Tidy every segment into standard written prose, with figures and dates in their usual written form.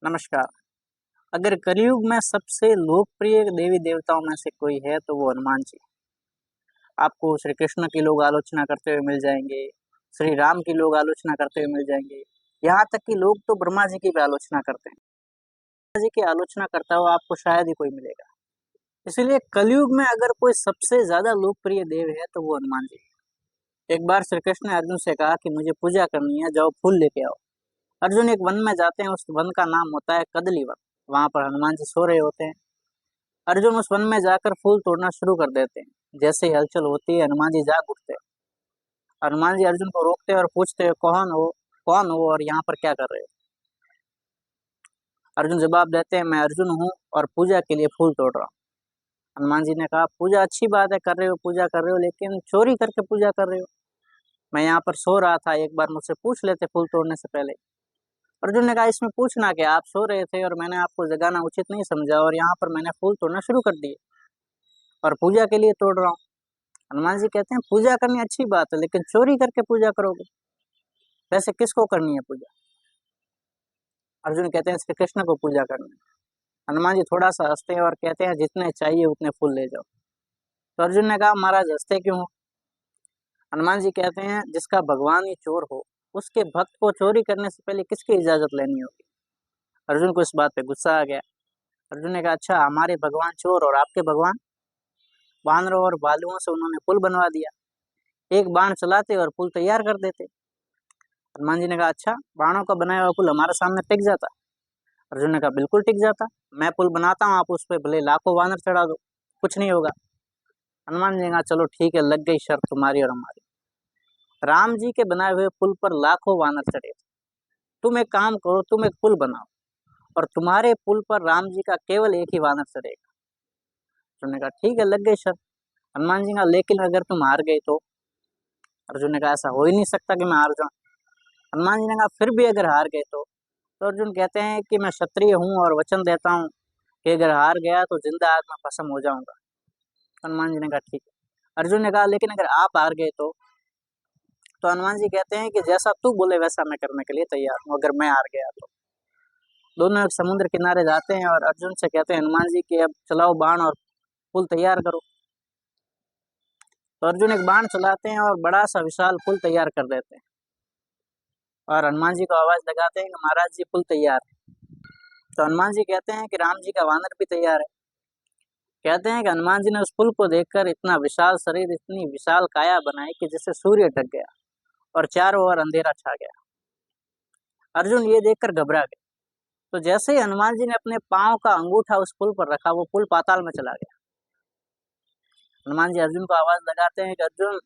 नमस्कार। अगर कलयुग में सबसे लोकप्रिय देवी देवताओं में से कोई है तो वो हनुमान जी। आपको श्री कृष्ण की लोग आलोचना करते हुए मिल जाएंगे, श्री राम की लोग आलोचना करते हुए मिल जाएंगे, यहाँ तक कि लोग तो ब्रह्मा जी की भी आलोचना करते हैं। ब्रह्मा जी की आलोचना करता हुआ आपको शायद ही कोई मिलेगा। इसीलिए कलयुग में अगर कोई सबसे ज्यादा लोकप्रिय देव है तो वो हनुमान जी। एक बार श्री कृष्ण ने अर्जुन से कहा कि मुझे पूजा करनी है, जाओ फूल लेके आओ। अर्जुन एक वन में जाते हैं, उस वन का नाम होता है कदली वन। वहां पर हनुमान जी सो रहे होते हैं। अर्जुन उस वन में जाकर फूल तोड़ना शुरू कर देते हैं। जैसे ही हलचल होती है हनुमान जी जाग उठते हैं। हनुमान जी अर्जुन को रोकते हैं और पूछते हैं कौन हो और यहाँ पर क्या कर रहे हो। अर्जुन जवाब देते हैं, मैं अर्जुन हूँ और पूजा के लिए फूल तोड़ रहा हूँ। हनुमान जी ने कहा, पूजा अच्छी बात है, कर रहे हो पूजा कर रहे हो, लेकिन चोरी करके पूजा कर रहे हो। मैं यहाँ पर सो रहा था, एक बार मुझसे पूछ लेते फूल तोड़ने से पहले। अर्जुन ने कहा, इसमें पूछना क्या, आप सो रहे थे और मैंने आपको जगाना उचित नहीं समझा और यहाँ पर मैंने फूल तोड़ना शुरू कर दिए और पूजा के लिए तोड़ रहा हूँ। हनुमान जी कहते हैं, पूजा करनी अच्छी बात है, लेकिन चोरी करके पूजा करोगे, वैसे किसको करनी है पूजा। अर्जुन कहते हैं, श्री कृष्ण को पूजा करनी है। हनुमान जी थोड़ा सा हंसते हैं और कहते हैं, जितने चाहिए उतने फूल ले जाओ। तो अर्जुन ने कहा, महाराज हंसते क्यों हो। हनुमान जी कहते हैं, जिसका भगवान ही चोर हो उसके भक्त को चोरी करने से पहले किसकी इजाजत लेनी होगी। अर्जुन को इस बात पे गुस्सा आ गया। अर्जुन ने कहा, अच्छा हमारे भगवान चोर और आपके भगवान वानरों और भालुओं से उन्होंने पुल बनवा दिया, एक बाण चलाते और पुल तैयार कर देते। हनुमान जी ने कहा, अच्छा बाणों का बनाया हुआ पुल हमारे सामने टिक जाता। अर्जुन ने कहा, बिल्कुल टिक जाता, मैं पुल बनाता हूँ, आप उस पर भले लाखों वानर चढ़ा दो, कुछ नहीं होगा। हनुमान जी ने कहा, चलो ठीक है, लग गई शर्त तुम्हारी और हमारी। राम जी के बनाए हुए पुल पर लाखों वानर चढ़े थे। तुम एक काम करो, तुम एक पुल बनाओ और तुम्हारे पुल पर राम जी का केवल एक ही वानर चढ़ेगा। अर्जुन ने कहा, ठीक है, लग गई शर्त। हनुमान जी ने कहा, लेकिन अगर तुम हार गए तो। अर्जुन ने कहा, ऐसा हो ही नहीं सकता कि मैं हार जाऊं। हनुमान जी ने कहा, फिर भी अगर हार गए तो अर्जुन कहते हैं कि मैं क्षत्रिय हूँ और वचन देता हूँ कि अगर हार गया तो जिंदा आग में भस्म हो जाऊंगा। हनुमान जी ने कहा, ठीक है। अर्जुन ने कहा, लेकिन अगर आप हार गए तो हनुमान जी कहते हैं कि जैसा तू बोले वैसा मैं करने के लिए तैयार हूँ, अगर मैं हार गया तो। दोनों एक समुद्र किनारे जाते हैं और अर्जुन से कहते हैं, हनुमान जी कि अब चलाओ बाण और पुल तैयार करो। तो अर्जुन एक बाण चलाते हैं और बड़ा सा विशाल पुल तैयार कर देते हैं और हनुमान जी को आवाज लगाते हैं कि महाराज जी पुल तैयार है। तो हनुमान जी कहते हैं कि राम जी का वानर भी तैयार है। कहते हैं कि हनुमान जी ने उस पुल को देखकर इतना विशाल शरीर, इतनी विशाल काया बनाई कि जिससे सूर्य ढक गया और चारों ओर अंधेरा छा गया। अर्जुन ये देखकर घबरा गए। तो जैसे ही हनुमान जी ने अपने पांव का अंगूठा उस पुल पर रखा, वो पुल पाताल में चला गया। हनुमान जी अर्जुन को आवाज लगाते हैं कि अर्जुन,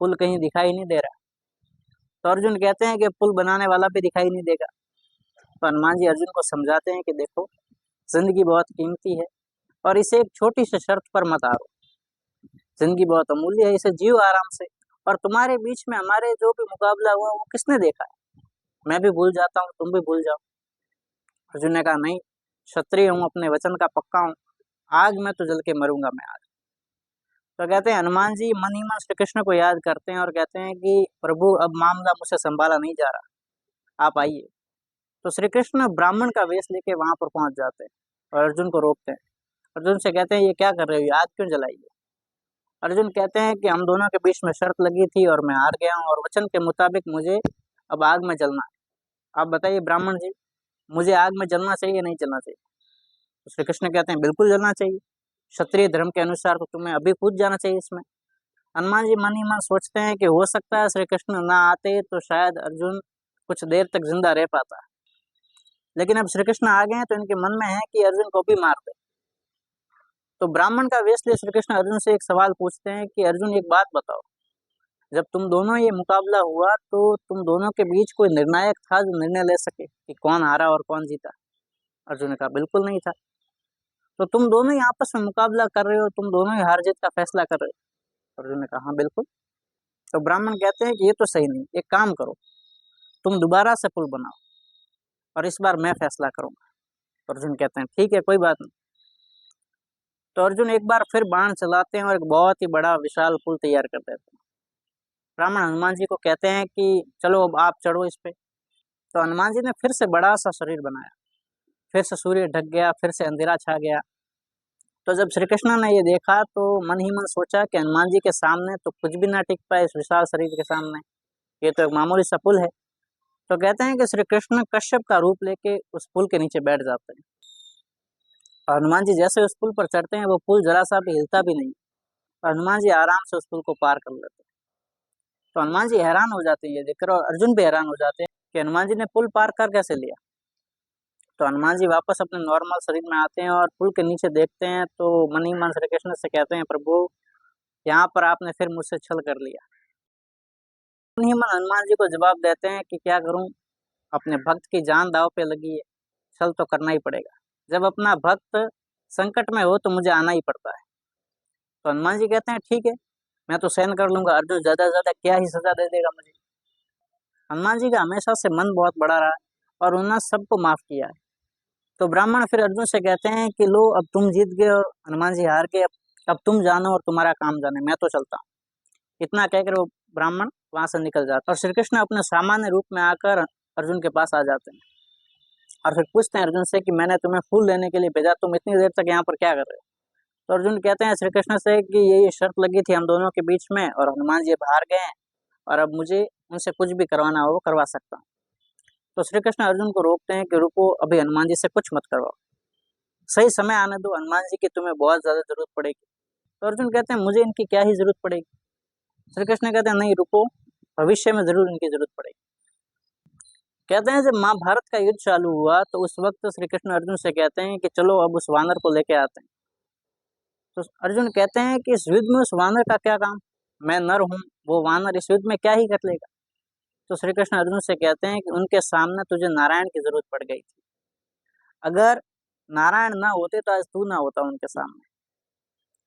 पुल कहीं दिखाई नहीं दे रहा। तो अर्जुन कहते हैं कि पुल बनाने वाला भी दिखाई नहीं देगा। तो हनुमान जी अर्जुन को समझाते हैं कि देखो, जिंदगी बहुत कीमती है और इसे एक छोटी सी शर्त पर मत हारो। जिंदगी बहुत अमूल्य है, इसे जियो आराम से। और तुम्हारे बीच में हमारे जो भी मुकाबला हुआ वो किसने देखा है, मैं भी भूल जाता हूँ, तुम भी भूल जाओ। अर्जुन ने कहा, नहीं, क्षत्रिय हूँ, अपने वचन का पक्का हूँ, आग में तो जल के मरूंगा मैं आज। तो कहते हैं हनुमान जी मन ही मन श्री कृष्ण को याद करते हैं और कहते हैं कि प्रभु अब मामला मुझसे संभाला नहीं जा रहा, आप आइए। तो श्री कृष्ण ब्राह्मण का वेश लेके वहां पर पहुंच जाते हैं और अर्जुन को रोकते हैं। अर्जुन से कहते हैं, ये क्या कर रहे हो, ये आग क्यों जलाई है। अर्जुन कहते हैं कि हम दोनों के बीच में शर्त लगी थी और मैं हार गया हूँ और वचन के मुताबिक मुझे अब आग में जलना है। आप बताइए ब्राह्मण जी, मुझे आग में जलना चाहिए या नहीं जलना चाहिए। तो श्री कृष्ण कहते हैं, बिल्कुल जलना चाहिए, क्षत्रिय धर्म के अनुसार तो तुम्हें अभी कूद जाना चाहिए इसमें। हनुमान जी मन ही मन सोचते हैं कि हो सकता है श्री कृष्ण ना आते तो शायद अर्जुन कुछ देर तक जिंदा रह पाता, लेकिन अब श्री कृष्ण आ गए हैं तो इनके मन में है कि अर्जुन को भी मार दे। तो ब्राह्मण का वेश लिए श्री कृष्ण अर्जुन से एक सवाल पूछते हैं कि अर्जुन, एक बात बताओ, जब तुम दोनों ये मुकाबला हुआ तो तुम दोनों के बीच कोई निर्णायक था जो निर्णय ले सके कि कौन हारा और कौन जीता। अर्जुन ने कहा, बिल्कुल नहीं था। तो तुम दोनों ही आपस में मुकाबला कर रहे हो, तुम दोनों ही हार जीत का फैसला कर रहे हो। अर्जुन ने कहा, हाँ बिल्कुल। तो ब्राह्मण कहते हैं कि ये तो सही नहीं, एक काम करो, तुम दोबारा से पुल बनाओ और इस बार मैं फैसला करूंगा। तो अर्जुन कहते हैं, ठीक है, कोई बात नहीं। तो अर्जुन एक बार फिर बाण चलाते हैं और एक बहुत ही बड़ा विशाल पुल तैयार कर देते हैं। ब्राह्मण हनुमान जी को कहते हैं कि चलो अब आप चढ़ो इस पे। तो हनुमान जी ने फिर से बड़ा सा शरीर बनाया फिर से सूर्य ढक गया, फिर से अंधेरा छा गया। तो जब श्री कृष्ण ने ये देखा तो मन ही मन सोचा कि हनुमान जी के सामने तो कुछ भी ना टिक पाए, इस विशाल शरीर के सामने, ये तो एक मामूली सा पुल है। तो कहते हैं कि श्री कृष्ण कश्यप का रूप लेके उस पुल के नीचे बैठ जाते हैं, और हनुमान जी जैसे उस पुल पर चढ़ते हैं वो पुल जरा सा भी हिलता भी नहीं, और हनुमान जी आराम से उस पुल को पार कर लेते हैं। तो हनुमान जी हैरान हो जाते हैं ये देखकर, और अर्जुन भी हैरान हो जाते हैं कि हनुमान जी ने पुल पार कर कैसे लिया। तो हनुमान जी वापस अपने नॉर्मल शरीर में आते हैं और पुल के नीचे देखते हैं तो मन ही मन श्री कृष्ण से कहते हैं, प्रभु यहाँ पर आपने फिर मुझसे छल कर लिया। मन ही मन हनुमान जी को जवाब देते हैं कि क्या करूं, अपने भक्त की जान दांव पे लगी है, छल तो करना ही पड़ेगा। जब अपना भक्त संकट में हो तो मुझे आना ही पड़ता है। तो हनुमान जी कहते हैं ठीक है, मैं तो सहन कर लूंगा, अर्जुन ज्यादा से ज्यादा क्या ही सजा दे देगा मुझे। हनुमान जी का हमेशा से मन बहुत बड़ा रहा है और उन्होंने सबको माफ किया है। तो ब्राह्मण फिर अर्जुन से कहते हैं कि लो अब तुम जीत गए और हनुमान जी हार गए, अब तुम जानो और तुम्हारा काम जाने, मैं तो चलता हूँ। इतना कहकर वो ब्राह्मण वहां से निकल जाता है, और श्री कृष्ण अपने सामान्य रूप में आकर अर्जुन के पास आ जाते हैं और फिर पूछते हैं अर्जुन से कि मैंने तुम्हें फूल लेने के लिए भेजा, तुम इतनी देर तक यहाँ पर क्या कर रहे हो। तो अर्जुन कहते हैं श्री कृष्ण से कि ये शर्त लगी थी हम दोनों के बीच में, और हनुमान जी बाहर गए हैं और अब मुझे उनसे कुछ भी करवाना हो वो करवा सकता हूँ। तो श्री कृष्ण अर्जुन को रोकते हैं कि रुको, अभी हनुमान जी से कुछ मत करवाओ, सही समय आने दो, हनुमान जी की तुम्हें बहुत ज्यादा जरूरत पड़ेगी। तो अर्जुन कहते हैं मुझे इनकी क्या ही जरूरत पड़ेगी। श्री कृष्ण कहते हैं नहीं रुको, भविष्य में जरूर इनकी जरूरत पड़ेगी। कहते हैं जब महाभारत का युद्ध चालू हुआ तो उस वक्त श्री कृष्ण अर्जुन से कहते हैं कि चलो अब उस वानर को लेके आते हैं। तो अर्जुन कहते हैं कि इस युद्ध में उस वानर का क्या काम, मैं नर हूं, वो वानर इस युद्ध में क्या ही कर लेगा। तो श्री कृष्ण अर्जुन से कहते हैं कि उनके सामने तुझे नारायण की जरूरत पड़ गई थी, अगर नारायण ना होते तो आज तू ना होता उनके सामने।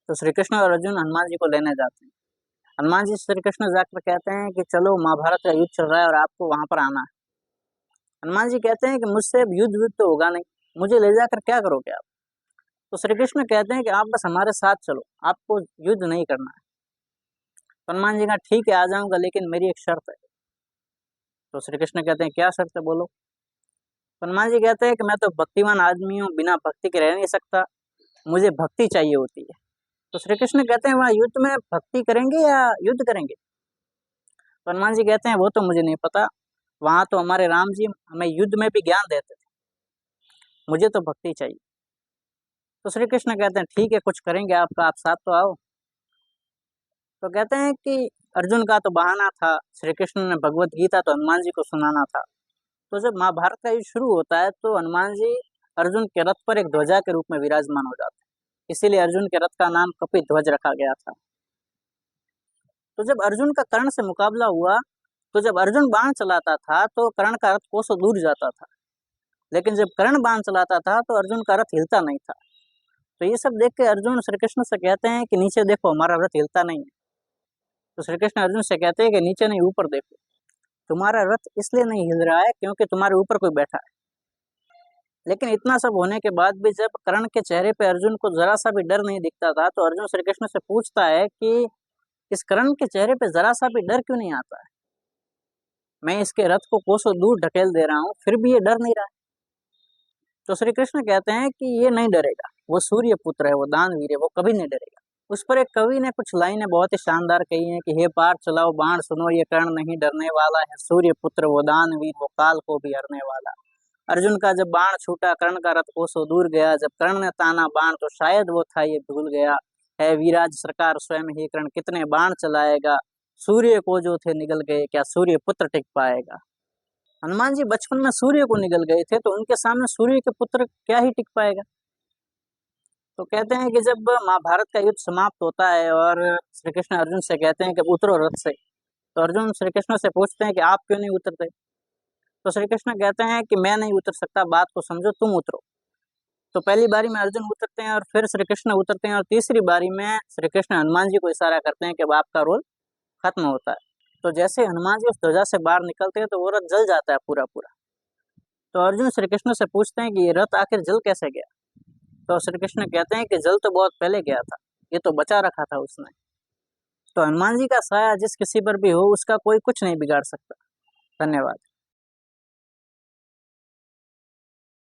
तो श्री कृष्ण और अर्जुन हनुमान जी को लेने जाते हैं। हनुमान जी श्री कृष्ण जाकर कहते हैं कि चलो महाभारत का युद्ध चल रहा है और आपको वहां पर आना है। हनुमान जी कहते हैं कि मुझसे युद्ध तो होगा नहीं, मुझे ले जाकर क्या करोगे आप। तो श्री कृष्ण कहते हैं कि आप बस हमारे साथ चलो, आपको युद्ध नहीं करना है। तो हनुमान जी का ठीक है आ जाऊंगा, लेकिन मेरी एक शर्त है। तो श्री कृष्ण कहते हैं क्या शर्त है बोलो। तो हनुमान जी कहते हैं कि मैं तो भक्तिमान आदमी हूँ, बिना भक्ति के रह नहीं सकता, मुझे भक्ति चाहिए होती है। तो श्री कृष्ण कहते हैं वहाँ युद्ध में भक्ति करेंगे या युद्ध करेंगे। तो हनुमान जी कहते हैं वो तो मुझे नहीं पता, वहां तो हमारे राम जी हमें युद्ध में भी ज्ञान देते थे, मुझे तो भक्ति चाहिए। तो श्री कृष्ण कहते हैं ठीक है कुछ करेंगे आपका, आप साथ तो आओ। तो कहते हैं कि अर्जुन का तो बहाना था, श्री कृष्ण ने भगवत गीता तो हनुमान जी को सुनाना था। तो जब महाभारत का युद्ध शुरू होता है तो हनुमान जी अर्जुन के रथ पर एक ध्वजा के रूप में विराजमान हो जाते हैं, इसीलिए अर्जुन के रथ का नाम कपि ध्वज रखा गया था। तो जब अर्जुन का कर्ण से मुकाबला हुआ तो जब अर्जुन बाण चलाता था तो कर्ण का रथ कोसों दूर जाता था, लेकिन जब कर्ण बाण चलाता था तो अर्जुन का रथ हिलता नहीं था। तो ये सब देख के अर्जुन श्री कृष्ण से कहते हैं कि नीचे देखो हमारा रथ हिलता नहीं है। तो श्री कृष्ण अर्जुन से कहते हैं कि नीचे नहीं ऊपर देखो, तुम्हारा रथ इसलिए नहीं हिल रहा है क्योंकि तुम्हारे ऊपर कोई बैठा है। लेकिन इतना सब होने के बाद भी जब कर्ण के चेहरे पे अर्जुन को जरा सा भी डर नहीं दिखता था तो अर्जुन श्री कृष्ण से पूछता है कि इस कर्ण के चेहरे पे जरा सा भी डर क्यों नहीं आता है, मैं इसके रथ को कोसों दूर ढकेल दे रहा हूँ फिर भी ये डर नहीं रहा है। तो श्री कृष्ण कहते हैं कि ये नहीं डरेगा, वो सूर्य पुत्र है, वो दानवीर है, वो कभी नहीं डरेगा। उस पर एक कवि ने कुछ लाइनें बहुत ही शानदार कही हैं कि हे पार चलाओ बाण सुनो ये कर्ण नहीं डरने वाला है, सूर्य पुत्र वो दानवीर वो काल को भी हरने वाला। अर्जुन का जब बाण छूटा कर्ण का रथ कोसों दूर गया, जब कर्ण ने ताना बाण तो शायद वो था ये भूल गया, है वीराज सरकार स्वयं ही कर्ण कितने बाण चलाएगा, सूर्य को जो थे निगल गए क्या सूर्य पुत्र टिक पाएगा। हनुमान जी बचपन में सूर्य को निगल गए थे तो उनके सामने सूर्य के पुत्र क्या ही टिक पाएगा। तो कहते हैं कि जब महाभारत का युद्ध समाप्त होता है और श्री कृष्ण अर्जुन से कहते हैं कि उतरो रथ से, तो अर्जुन श्री कृष्ण से पूछते हैं कि आप क्यों नहीं उतरते। तो श्री कृष्ण कहते हैं कि मैं नहीं उतर सकता, बात को समझो, तुम उतरो। तो पहली बारी में अर्जुन उतरते हैं और फिर श्री कृष्ण उतरते हैं, और तीसरी बारी में श्री कृष्ण हनुमान जी को इशारा करते हैं कि अब आपका रोल खत्म होता है। तो जैसे हनुमान जी उस ध्वजा से बाहर निकलते हैं तो वो रथ जल जाता है पूरा पूरा। तो अर्जुन श्री कृष्ण से पूछते हैं कि ये रथ आखिर जल कैसे गया। तो श्री कृष्ण कहते हैं कि जल तो बहुत पहले गया था, ये तो बचा रखा था उसने। तो हनुमान जी का साया जिस किसी पर भी हो उसका कोई कुछ नहीं बिगाड़ सकता। धन्यवाद।